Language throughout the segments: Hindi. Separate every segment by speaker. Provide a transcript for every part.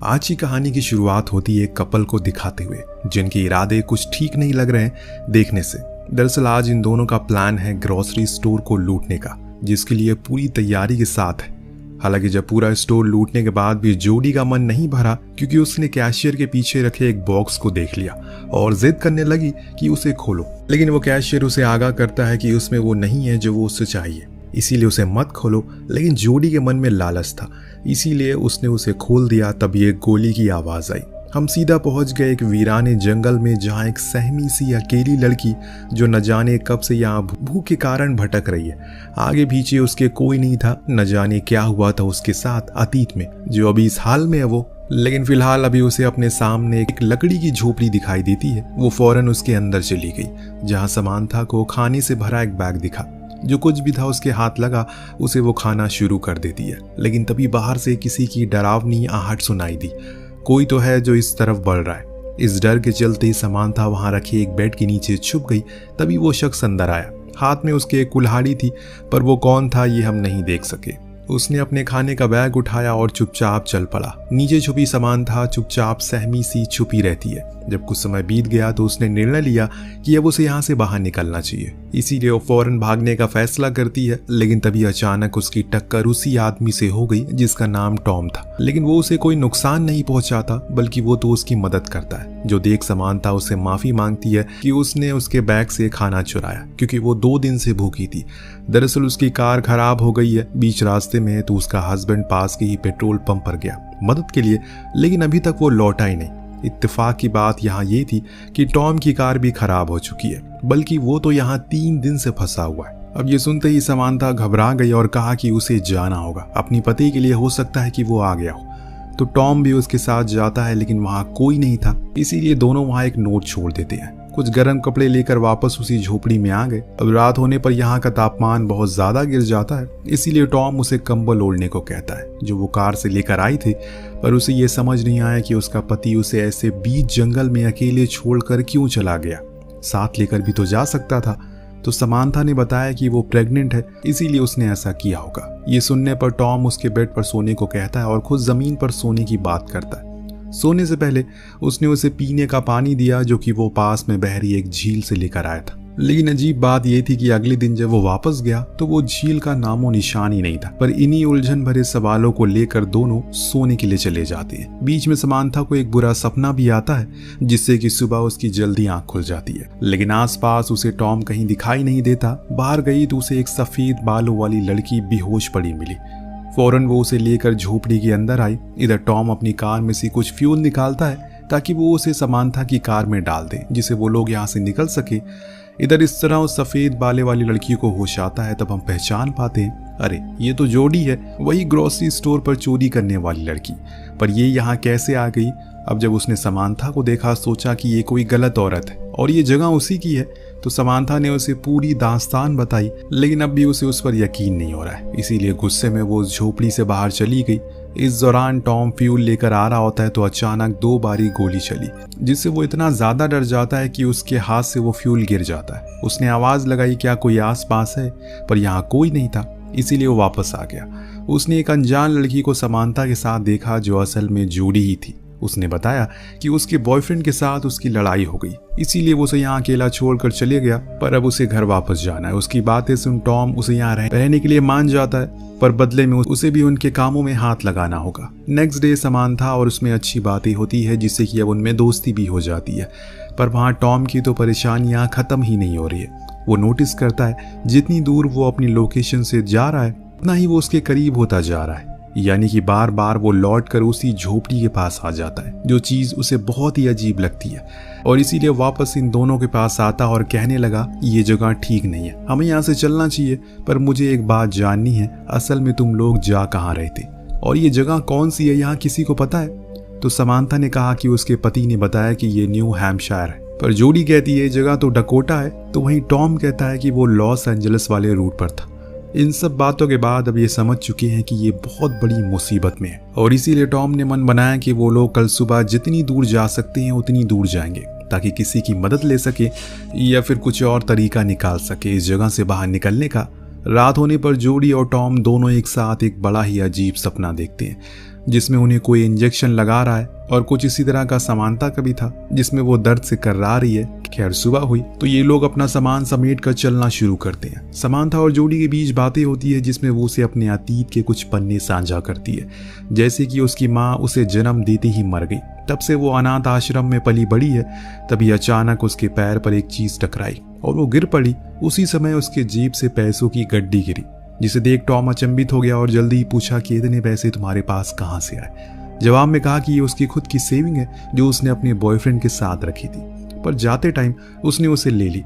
Speaker 1: आज की कहानी की शुरुआत होती है एक कपल को दिखाते हुए जिनके इरादे कुछ ठीक नहीं लग रहे हैं देखने से। दरअसल आज इन दोनों का प्लान है ग्रोसरी स्टोर को लूटने का, जिसके लिए पूरी तैयारी के साथ है। हालांकि जब पूरा स्टोर लूटने के बाद भी जोडी का मन नहीं भरा, क्योंकि उसने कैशियर के पीछे रखे एक बॉक्स को देख लिया और जिद करने लगी कि उसे खोलो। लेकिन वो कैशियर उसे आगाह करता है कि उसमें वो नहीं है जो वो उससे चाहिए, इसीलिए उसे मत खोलो। लेकिन जोडी के मन में लालच था, इसीलिए उसने उसे खोल दिया। तभी एक गोली की आवाज आई। हम सीधा पहुंच गए एक वीराने जंगल में, जहां एक सहमी सी अकेली लड़की जो न जाने कब से यहाँ भूख के कारण भटक रही है। आगे पीछे उसके कोई नहीं था, न जाने क्या हुआ था उसके साथ अतीत में जो अभी इस हाल में है वो। लेकिन फिलहाल अभी उसे अपने सामने एक लकड़ी की झोपड़ी दिखाई देती है। वो फौरन उसके अंदर चली गई, जहाँ समांथा को खाने से भरा एक बैग दिखा। जो कुछ भी था उसके हाथ लगा, उसे वो खाना शुरू कर देती है। लेकिन तभी बाहर से किसी की डरावनी आहट सुनाई दी। कोई तो है जो इस तरफ बढ़ रहा है। इस डर के चलते ही समांथा वहां रखे एक बेड के नीचे छुप गई। तभी वो शख्स अंदर आया। हाथ में उसके एक कुल्हाड़ी थी, पर वो कौन था ये हम नहीं देख सके। उसने अपने खाने का बैग उठाया और चुपचाप चल पड़ा। नीचे छुपी समांथा चुपचाप सहमी सी छुपी रहती है। जब कुछ समय बीत गया तो उसने निर्णय लिया कि अब उसे यहाँ से बाहर निकलना चाहिए, इसीलिए वो फौरन भागने का फैसला करती है। लेकिन तभी अचानक उसकी टक्कर उसी आदमी से हो गई जिसका नाम टॉम था। लेकिन वो उसे कोई नुकसान नहीं पहुंचाता, बल्कि वो तो उसकी मदद करता है। जो देख समांथा उससे माफी मांगती है कि उसने उसके बैग से खाना चुराया, क्योंकि वो 2 दिन से भूखी थी। दरअसल उसकी कार खराब हो गई है बीच रास्ते में, तो उसका हस्बैंड पास के ही पेट्रोल पंप पर गया मदद के लिए, लेकिन अभी तक वो लौटा ही नहीं। इत्तेफाक की बात यहाँ ये थी कि टॉम की कार भी खराब हो चुकी है, बल्कि वो तो यहाँ 3 दिन से फंसा हुआ है। अब ये सुनते ही समांथा घबरा गई और कहा कि उसे जाना होगा अपनी पति के लिए, हो सकता है कि वो आ गया हो। तो टॉम भी उसके साथ जाता है, लेकिन वहाँ कोई नहीं था, इसीलिए दोनों वहाँ एक नोट छोड़ देते हैं। कुछ गर्म कपड़े लेकर वापस उसी झोपड़ी में आ गए। अब रात होने पर यहाँ का तापमान बहुत ज्यादा गिर जाता है, इसीलिए टॉम उसे कंबल ओढ़ने को कहता है, जो वो कार से लेकर आई थी। पर उसे ये समझ नहीं आया कि उसका पति उसे ऐसे बीच जंगल में अकेले छोड़कर क्यों चला गया। साथ लेकर भी तो जा सकता था। तो समांथा ने बताया कि वो प्रेग्नेंट है, इसीलिए उसने ऐसा किया होगा। ये सुनने पर टॉम उसके बेड पर सोने को कहता है और खुद जमीन पर सोने की बात करता है। सोने से पहले उसने उसे पीने का पानी दिया, जो कि वो पास में बह रही एक झील से लेकर आया था। लेकिन अजीब बात यह थी कि अगले दिन जब वो वापस गया तो वो झील का नामो निशान ही नहीं था। पर इन्हीं उलझन भरे सवालों को लेकर दोनों सोने के लिए चले जाते हैं। बीच में समांथा को एक बुरा सपना भी आता है, जिससे कि सुबह उसकी जल्दी आंख खुल जाती है। लेकिन आसपास उसे टॉम कहीं दिखाई नहीं देता। बाहर गई तो उसे एक सफेद बालों वाली लड़की बेहोश पड़ी मिली। फौरन वो उसे लेकर झोपड़ी के अंदर आई। इधर टॉम अपनी कार में से कुछ फ्यूल निकालता है ताकि वो उसे समांथा की कार में डाल दे, जिससे वो लोग यहाँ से निकल सके। इधर इस तरह उस सफेद बाले वाली लड़की को होश आता है। तब हम पहचान पाते हैं, अरे ये तो जोडी है, वही ग्रोसरी स्टोर पर चोरी करने वाली लड़की। पर ये यहाँ कैसे आ गई? अब जब उसने समांथा को देखा, सोचा कि ये कोई गलत औरत है और ये जगह उसी की है। तो समांथा ने उसे पूरी दास्तान बताई, लेकिन अब भी उसे उस पर यकीन नहीं हो रहा है, इसीलिए गुस्से में वो झोपड़ी से बाहर चली गई। इस दौरान टॉम फ्यूल लेकर आ रहा होता है तो अचानक 2 बारी गोली चली, जिससे वो इतना ज्यादा डर जाता है कि उसके हाथ से वो फ्यूल गिर जाता है। उसने आवाज लगाई, क्या कोई आस पास है? पर यहाँ कोई नहीं था, इसीलिए वो वापस आ गया। उसने एक अनजान लड़की को समांथा के साथ देखा, जो असल में जोडी ही थी। उसने बताया कि उसके बॉयफ्रेंड के साथ उसकी लड़ाई हो गई, इसीलिए वो उसे यहाँ अकेला छोड़कर चले गया। पर अब उसे घर वापस जाना है। उसकी बातें सुन टॉम उसे यहाँ रहने के लिए मान जाता है, पर बदले में उसे भी उनके कामों में हाथ लगाना होगा। नेक्स्ट डे समांथा और उसमें अच्छी बातें होती है, जिससे कि अब उनमें दोस्ती भी हो जाती है। पर वहाँ टॉम की तो परेशानियाँ खत्म ही नहीं हो रही है। वो नोटिस करता है जितनी दूर वो अपनी लोकेशन से जा रहा है, उतना ही वो उसके करीब होता जा रहा है। यानी कि बार बार वो लौट कर उसी झोपड़ी के पास आ जाता है, जो चीज उसे बहुत ही अजीब लगती है। और इसीलिए वापस इन दोनों के पास आता और कहने लगा, ये जगह ठीक नहीं है, हमें यहाँ से चलना चाहिए। पर मुझे एक बात जाननी है, असल में तुम लोग जा कहाँ रहे थे और ये जगह कौन सी है, यहाँ किसी को पता है? तो समांथा ने कहा कि उसके पति ने बताया कि ये न्यू हैम्पशायर है। पर जोडी कहती है जगह तो डकोटा है। तो वहीं टॉम कहता है कि वो लॉस एंजलिस वाले रूट पर था। इन सब बातों के बाद अब ये समझ चुके हैं कि ये बहुत बड़ी मुसीबत में है, और इसीलिए टॉम ने मन बनाया कि वो लोग कल सुबह जितनी दूर जा सकते हैं उतनी दूर जाएंगे, ताकि किसी की मदद ले सके या फिर कुछ और तरीका निकाल सके इस जगह से बाहर निकलने का। रात होने पर जोडी और टॉम दोनों एक साथ एक बड़ा ही अजीब सपना देखते हैं। जिसमें उन्हें कोई इंजेक्शन लगा रहा है, और कुछ इसी तरह का समानता का भी था जिसमें वो दर्द से कर्रा रही है। खैर सुबह हुई तो ये लोग अपना सामान समेट कर चलना शुरू करते हैं। समानता और जोडी के बीच बातें होती है जिसमें वो उसे अपने अतीत के कुछ पन्ने साझा करती है, जैसे कि उसकी माँ उसे जन्म देते ही मर गई, तब से वो अनाथ आश्रम में पली बड़ी है। तभी अचानक उसके पैर पर एक चीज टकराई और वो गिर पड़ी। उसी समय उसके जेब से पैसों की गड्डी गिरी, जिसे देख टॉम अचंभित हो गया और जल्दी ही पूछा कि इतने पैसे तुम्हारे पास कहाँ से आए। जवाब में कहा कि ये उसकी खुद की सेविंग है जो उसने अपने बॉयफ्रेंड के साथ रखी थी, पर जाते टाइम उसने उसे ले ली।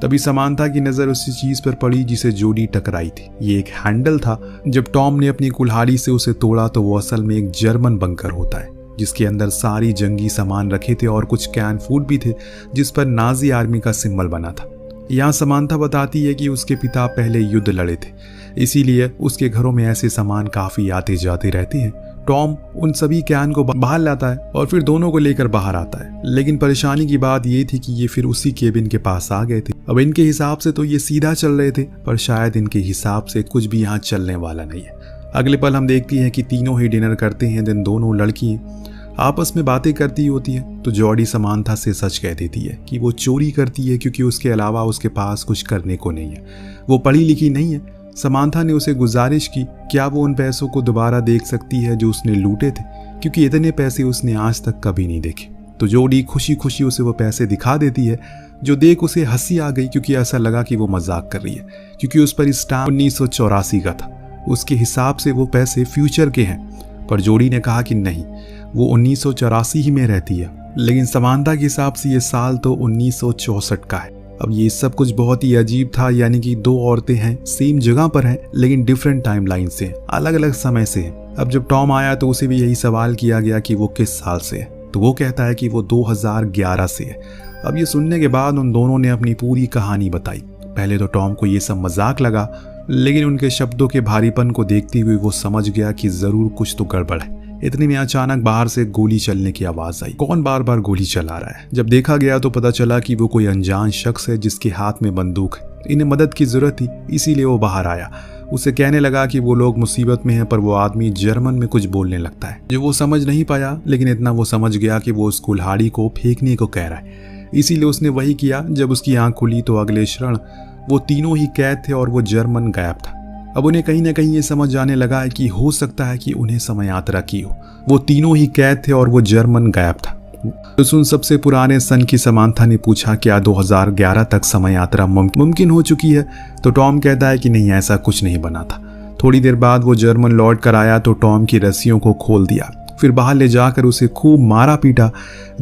Speaker 1: तभी समानता की नजर उसी चीज पर पड़ी जिसे जोडी टकराई थी। ये एक हैंडल था। जब टॉम ने अपनी कुल्हाड़ी से उसे तोड़ा तो वो असल में एक जर्मन बंकर होता है, जिसके अंदर सारी जंगी सामान रखे थे और कुछ कैन फूड भी थे जिस पर नाजी आर्मी का सिंबल बना था। यहाँ समानता बताती है कि उसके पिता पहले युद्ध लड़े थे, इसीलिए उसके घरों में ऐसे सामान काफी आते जाते रहते हैं। टॉम उन सभी कैन को बाहर लाता है और फिर दोनों को लेकर बाहर आता है, लेकिन परेशानी की बात ये थी कि ये फिर उसी केबिन के पास आ गए थे। अब इनके हिसाब से तो ये सीधा चल रहे थे, पर शायद इनके हिसाब से कुछ भी यहाँ चलने वाला नहीं है। अगले पल हम देखती हैं कि तीनों ही डिनर करते हैं। दिन दोनों लड़की आपस में बातें करती होती है तो जॉडी समानता से सच कह देती है कि वो चोरी करती है क्योंकि उसके अलावा उसके पास कुछ करने को नहीं है, वो पढ़ी लिखी नहीं है। समानता ने उसे गुजारिश की क्या वो उन पैसों को दोबारा देख सकती है जो उसने लूटे थे, क्योंकि इतने पैसे उसने आज तक कभी नहीं देखे। तो जॉडी खुशी खुशी उसे वो पैसे दिखा देती है, जो देख उसे हंसी आ गई क्योंकि ऐसा लगा कि वो मजाक कर रही है, क्योंकि उस पर स्टाम्प 1984 का था। उसके हिसाब से वो पैसे फ्यूचर के हैं, पर जॉडी ने कहा कि नहीं, वो 1984 ही में रहती है, लेकिन समानता के हिसाब से ये साल तो 1964 का है। अब ये सब कुछ बहुत ही अजीब था, यानी कि दो औरतें हैं, सेम जगह पर हैं, लेकिन डिफरेंट टाइमलाइन से, अलग अलग समय से हैं। अब जब टॉम आया तो उसे भी यही सवाल किया गया कि वो किस साल से है, तो वो कहता है कि वो 2011 से है। अब ये सुनने के बाद उन दोनों ने अपनी पूरी कहानी बताई। पहले तो टॉम को ये सब मजाक लगा, लेकिन उनके शब्दों के भारीपन को देखते हुए वो समझ गया कि जरूर कुछ तो गड़बड़ है। इतने में अचानक बाहर से गोली चलने की आवाज आई। कौन बार बार गोली चला रहा है? जब देखा गया तो पता चला कि वो कोई अनजान शख्स है जिसके हाथ में बंदूक है। इन्हें मदद की जरूरत थी, इसीलिए वो बाहर आया। उसे कहने लगा कि वो लोग मुसीबत में हैं, पर वो आदमी जर्मन में कुछ बोलने लगता है जो वो समझ नहीं पाया, लेकिन इतना वो समझ गया कि वो उस कुल्हाड़ी को फेंकने को कह रहा है। इसीलिए उसने वही किया। जब उसकी आंख खुली तो अगले क्षण वो तीनों ही कैद थे और वो जर्मन गायब था। अब उन्हें कहीं ना कहीं ये समझ जाने लगा है कि हो सकता है कि उन्हें समय यात्रा की हो। वो तीनों ही कैद थे और वो जर्मन गायब था। तो सुन सबसे पुराने सन की समानता ने पूछा क्या 2011 तक समय यात्रा मुमकिन हो चुकी है? तो टॉम कहता है कि नहीं, ऐसा कुछ नहीं बना था। थोड़ी देर बाद वो जर्मन लौट कर आया तो टॉम की रस्सियों को खोल दिया, फिर बाहर ले जाकर उसे खूब मारा पीटा।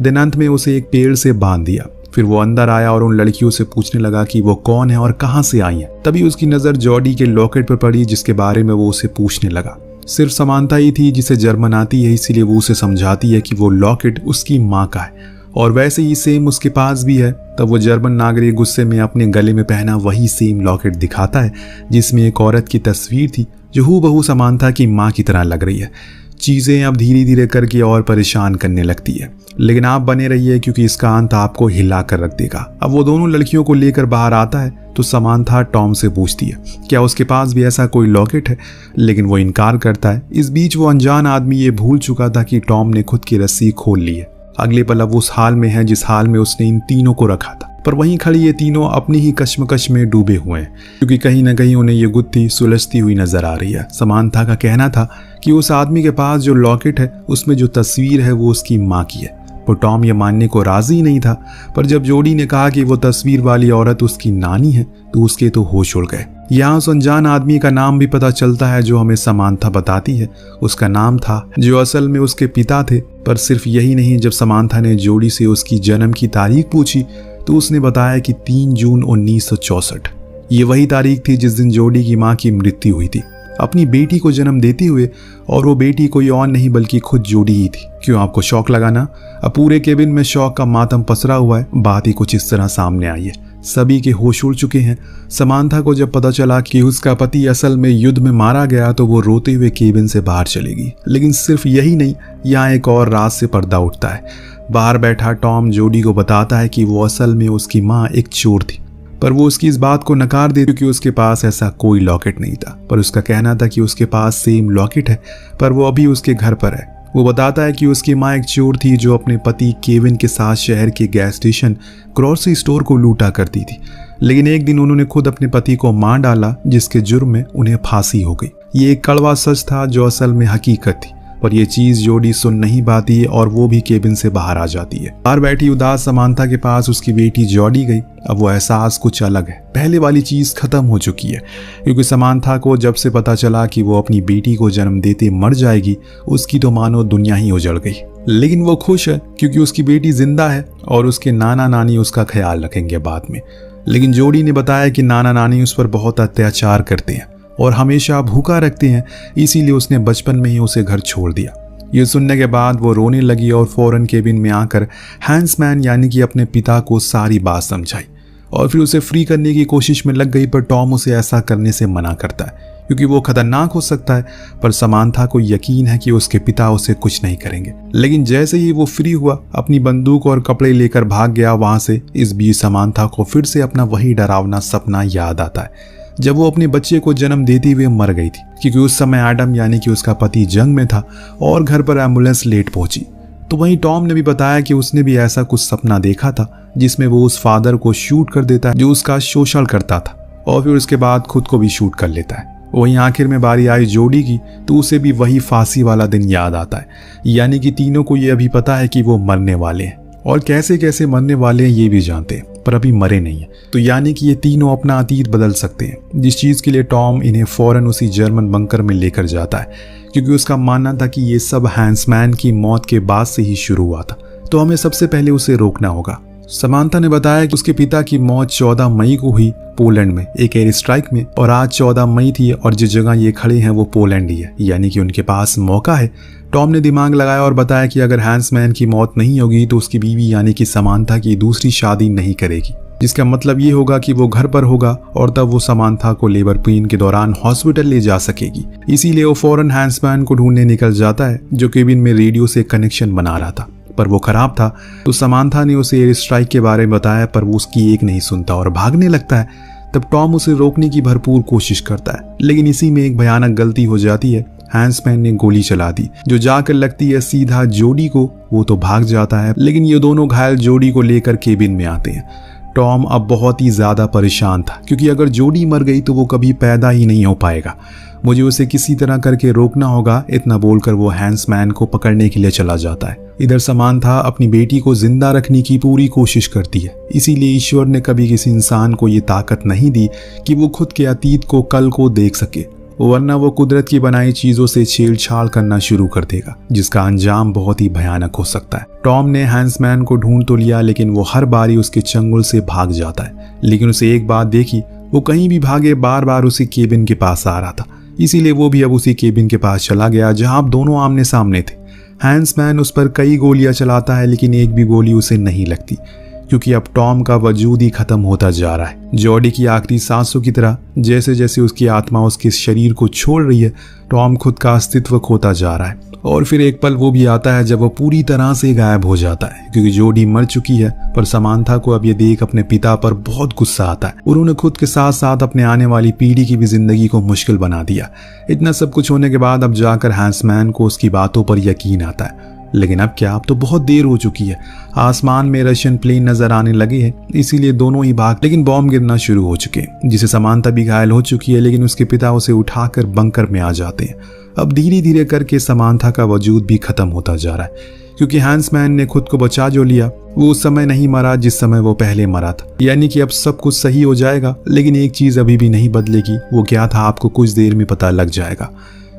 Speaker 1: दिन अंत में उसे एक पेड़ से बांध दिया। फिर वो अंदर आया और उन लड़कियों से पूछने लगा कि वो कौन है और कहां से आई हैं। तभी उसकी नजर जॉडी के लॉकेट पर पड़ी, जिसके बारे में वो उसे पूछने लगा। सिर्फ समानता ही थी जिसे जर्मन आती है, इसीलिए वो उसे समझाती है कि वो लॉकेट उसकी माँ का है और वैसे ही सेम उसके पास भी है। तब वो जर्मन नागरिक गुस्से में अपने गले में पहना वही सेम लॉकेट दिखाता है जिसमें एक औरत की तस्वीर थी जो हूबहू समानता की माँ की तरह लग रही है। चीजें अब धीरे धीरे करके और परेशान करने लगती है, लेकिन आप बने रहिए क्योंकि इसका अंत आपको हिला कर रख देगा। अब वो दोनों लड़कियों को लेकर बाहर आता है तो समानता टॉम से पूछती है क्या उसके पास भी ऐसा कोई लॉकेट है, लेकिन वो इनकार करता है। इस बीच वो अनजान आदमी ये भूल चुका था कि टॉम ने खुद की रस्सी खोल ली है। अगले पल अब उस हाल में है जिस हाल में उसने इन तीनों को रखा था, पर वहीं खड़ी ये तीनों अपनी ही कश्मकश में डूबे हुए हैं, क्योंकि कहीं ना कहीं उन्हें ये गुत्थी सुलझती हुई नजर आ रही है। समानता का कहना था कि उस आदमी के पास जो लॉकेट है उसमें जो तस्वीर है वो उसकी माँ की है, पर टॉम ये मानने को राजी नहीं था। पर जब जॉडी ने कहा कि वो तस्वीर वाली औरत उसकी नानी है तो उसके तो होश उड़ गए। यहाँ उस अनजान आदमी का नाम भी पता चलता है जो हमें समानता बताती है। उसका नाम था जो असल में उसके पिता थे। पर सिर्फ यही नहीं, जब समानता ने जॉडी से उसकी जन्म की तारीख पूछी तो उसने बताया कि 3 जून 1964। ये वही तारीख थी जिस दिन जॉडी की माँ की मृत्यु हुई थी अपनी बेटी को जन्म देते हुए, और वो बेटी कोई और नहीं बल्कि खुद जॉडी ही थी। क्यों आपको शौक लगाना? अब पूरे केबिन में शौक का मातम पसरा हुआ है। बात ही कुछ इस तरह सामने आई है, सभी के होश उड़ चुके हैं। समानता को जब पता चला कि उसका पति असल में युद्ध में मारा गया तो वो रोते हुए केबिन से बाहर चलेगी। लेकिन सिर्फ यही नहीं, यहाँ एक और राज से पर्दा उठता है। बाहर बैठा टॉम जॉडी को बताता है कि वो असल में उसकी माँ एक चोर थी, पर वो उसकी इस बात को नकार दे क्योंकि उसके पास ऐसा कोई लॉकेट नहीं था। पर उसका कहना था कि उसके पास सेम लॉकेट है, पर वो अभी उसके घर पर है। वो बताता है कि उसकी माँ एक चोर थी जो अपने पति केविन के साथ शहर के गैस स्टेशन ग्रोसरी स्टोर को लूटा करती थी, लेकिन एक दिन उन्होंने खुद अपने पति को मार डाला, जिसके जुर्म में उन्हें फांसी हो गई। ये एक कड़वा सच था जो असल में हकीकत थी, पर यह चीज जोडी सुन नहीं पाती और वो भी केबिन से बाहर आ जाती है। बाहर बैठी उदास समांथा के पास उसकी बेटी जॉडी गई। अब वो एहसास कुछ अलग है, पहले वाली चीज खत्म हो चुकी है, क्योंकि समांथा को जब से पता चला कि वो अपनी बेटी को जन्म देते मर जाएगी, उसकी तो मानो दुनिया ही उजड़ गई। लेकिन वो खुश है क्योंकि उसकी बेटी जिंदा है और उसके नाना नानी उसका ख्याल रखेंगे बाद में। लेकिन जोडी ने बताया कि नाना नानी उस पर बहुत अत्याचार करते हैं और हमेशा भूखा रखते हैं, इसीलिए उसने बचपन में ही उसे घर छोड़ दिया। ये सुनने के बाद वो रोने लगी और फौरन केबिन में आकर हैंसमैन यानी कि अपने पिता को सारी बात समझाई और फिर उसे फ्री करने की कोशिश में लग गई। पर टॉम उसे ऐसा करने से मना करता है क्योंकि वो खतरनाक हो सकता है, पर समांथा को यकीन है कि उसके पिता उसे कुछ नहीं करेंगे। लेकिन जैसे ही वो फ्री हुआ, अपनी बंदूक और कपड़े लेकर भाग गया वहां से। इस बीच समांथा को फिर से अपना वही डरावना सपना याद आता है जब वो अपने बच्चे को जन्म देते हुए मर गई थी, क्योंकि उस समय एडम यानी कि उसका पति जंग में था और घर पर एम्बुलेंस लेट पहुंची। तो वहीं टॉम ने भी बताया कि उसने भी ऐसा कुछ सपना देखा था जिसमें वो उस फादर को शूट कर देता है जो उसका शोषण करता था और फिर उसके बाद खुद को भी शूट कर लेता है। वहीं आखिर में बारी आई जोडी की, तो उसे भी वही फांसी वाला दिन याद आता है। यानी कि तीनों को ये अभी पता है कि वो मरने वाले हैं और कैसे कैसे मरने वाले हैं ये भी जानते हैं, पर अभी मरे नहीं है। तो यानी कि ये तीनों अपना अतीत बदल सकते हैं, जिस चीज के लिए टॉम इन्हें फौरन उसी जर्मन बंकर में लेकर जाता है, क्योंकि उसका मानना था कि ये सब हैंसमैन की मौत के बाद से ही शुरू हुआ था। तो हमें सबसे पहले उसे रोकना होगा। समांथा ने बताया कि उसके पिता की मौत 14 मई को हुई पोलैंड में एक एयर स्ट्राइक में, और आज 14 मई थी और जिस जगह ये खड़े हैं वो पोलैंड ही है, यानी कि उनके पास मौका है। टॉम ने दिमाग लगाया और बताया कि अगर हैंसमैन की मौत नहीं होगी तो उसकी बीवी यानी कि समांथा की दूसरी शादी नहीं करेगी, जिसका मतलब ये होगा कि वो घर पर होगा और तब वो समांथा को लेबर पेन के दौरान हॉस्पिटल ले जा सकेगी। इसीलिए वो फौरन हैंसमैन को ढूंढने निकल जाता है जो केबिन में रेडियो से कनेक्शन बना रहा था, पर वो खराब था। तो समांथा ने उसे एयर स्ट्राइक के बारे में बताया, पर वो उसकी एक नहीं सुनता और भागने लगता है। तब टॉम उसे रोकने की भरपूर कोशिश करता है, लेकिन इसी में एक भयानक गलती हो जाती है। हैंसमैन ने गोली चला दी जो जाकर लगती है सीधा जोडी को। वो तो भाग जाता है, लेकिन ये दोनों घायल जोडी को लेकर केबिन में आते हैं। टॉम अब बहुत ही ज्यादा परेशान था, क्योंकि अगर जोडी मर गई तो वो कभी पैदा ही नहीं हो पाएगा। मुझे उसे किसी तरह करके रोकना होगा, इतना बोलकर वो हैंसमैन को पकड़ने के लिए चला जाता है। इधर समांथा अपनी बेटी को जिंदा रखने की पूरी कोशिश करती है, इसीलिए ईश्वर ने कभी किसी इंसान को ये ताकत नहीं दी कि वो खुद के अतीत को कल को देख सके, वरना वो कुदरत की बनाई चीजों से छेड़छाड़ करना शुरू कर देगा, जिसका अंजाम बहुत ही भयानक हो सकता है। टॉम ने हैंसमैन को ढूंढ तो लिया, लेकिन वो हर बारी उसके चंगुल से भाग जाता है। लेकिन उसे एक बात देखी, वो कहीं भी भागे बार बार उसी केबिन के पास आ रहा था, इसीलिए वो भी अब उसी केबिन के पास चला गया जहां अब दोनों आमने सामने थे। हैंसमैन उस पर कई गोलियां चलाता है, लेकिन एक भी गोली उसे नहीं लगती, क्योंकि अब टॉम का वजूद ही खत्म होता जा रहा है। जॉडी की आखिरी सांसों की तरह जैसे जैसे उसकी आत्मा उसके शरीर को छोड़ रही है, टॉम खुद का अस्तित्व खोता जा रहा है। और फिर एक पल वो भी आता है जब वो पूरी तरह से गायब हो जाता है, क्योंकि जोडी मर चुकी है। पर समांथा को अब ये देख अपने पिता पर बहुत गुस्सा आता है। उन्होंने खुद के साथ साथ अपने आने वाली पीढ़ी की भी जिंदगी को मुश्किल बना दिया। इतना सब कुछ होने के बाद अब जाकर हैंसमैन को उसकी बातों पर यकीन आता है। लेकिन अब क्या, अब तो बहुत देर हो चुकी है। आसमान में रशियन प्लेन नजर आने लगे हैं, इसीलिए दोनों ही भाग, लेकिन बॉम्ब गिरना शुरू हो चुके हैं, जिसे समांथा भी घायल हो चुकी है। लेकिन उसके पिता उसे उठाकर बंकर में आ जाते हैं। अब धीरे धीरे करके समांथा का वजूद भी खत्म होता जा रहा है, क्योंकि हैंसमैन ने खुद को बचा जो लिया, वो उस समय नहीं मरा जिस समय वो पहले मरा था। यानी कि अब सब कुछ सही हो जाएगा, लेकिन एक चीज अभी भी नहीं बदलेगी। वो क्या था आपको कुछ देर में पता लग जाएगा।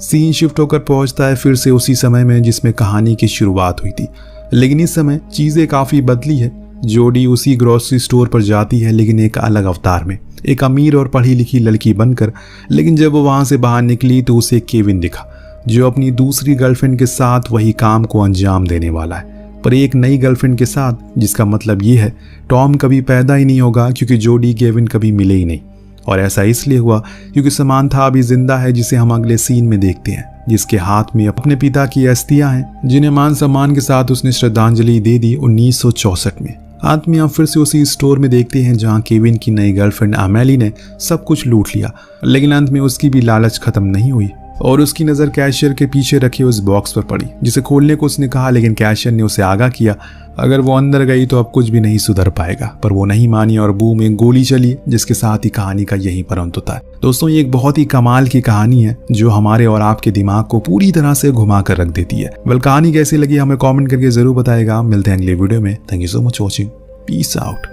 Speaker 1: सीन शिफ्ट होकर पहुंचता है फिर से उसी समय में जिसमें कहानी की शुरुआत हुई थी, लेकिन इस समय चीजें काफी बदली है। जोडी उसी ग्रोसरी स्टोर पर जाती है, लेकिन एक अलग अवतार में, एक अमीर और पढ़ी लिखी लड़की बनकर। लेकिन जब वो वहां से बाहर निकली तो उसे केविन दिखा, जो अपनी दूसरी गर्लफ्रेंड के साथ वही काम को अंजाम देने वाला है, पर एक नई गर्लफ्रेंड के साथ, जिसका मतलब ये है टॉम कभी पैदा ही नहीं होगा, क्योंकि जोडी केविन कभी मिले ही नहीं। और ऐसा इसलिए हुआ क्योंकि समांथा अभी जिंदा है, जिसे हम अगले सीन में देखते हैं, जिसके हाथ में अपने पिता की अस्थियां हैं, जिन्हें मान सम्मान के साथ उसने श्रद्धांजलि दे दी 1964 में। अंत में हम फिर से उसी स्टोर में देखते हैं जहां केविन की नई गर्लफ्रेंड अमेली ने सब कुछ लूट लिया, लेकिन अंत में उसकी भी लालच खत्म नहीं हुई और उसकी नज़र कैशियर के पीछे रखे उस बॉक्स पर पड़ी, जिसे खोलने को उसने कहा, लेकिन कैशियर ने उसे आगाह किया अगर वो अंदर गई तो अब कुछ भी नहीं सुधर पाएगा। पर वो नहीं मानी और बूम एक गोली चली, जिसके साथ ही कहानी का यही पर अंत होता है। दोस्तों, ये एक बहुत ही कमाल की कहानी है जो हमारे और आपके दिमाग को पूरी तरह से घुमा कर रख देती है। कहानी कैसी लगी हमें कॉमेंट करके जरूर बताएगा। मिलते हैं अगले वीडियो में। Thank you so much watching. Peace out.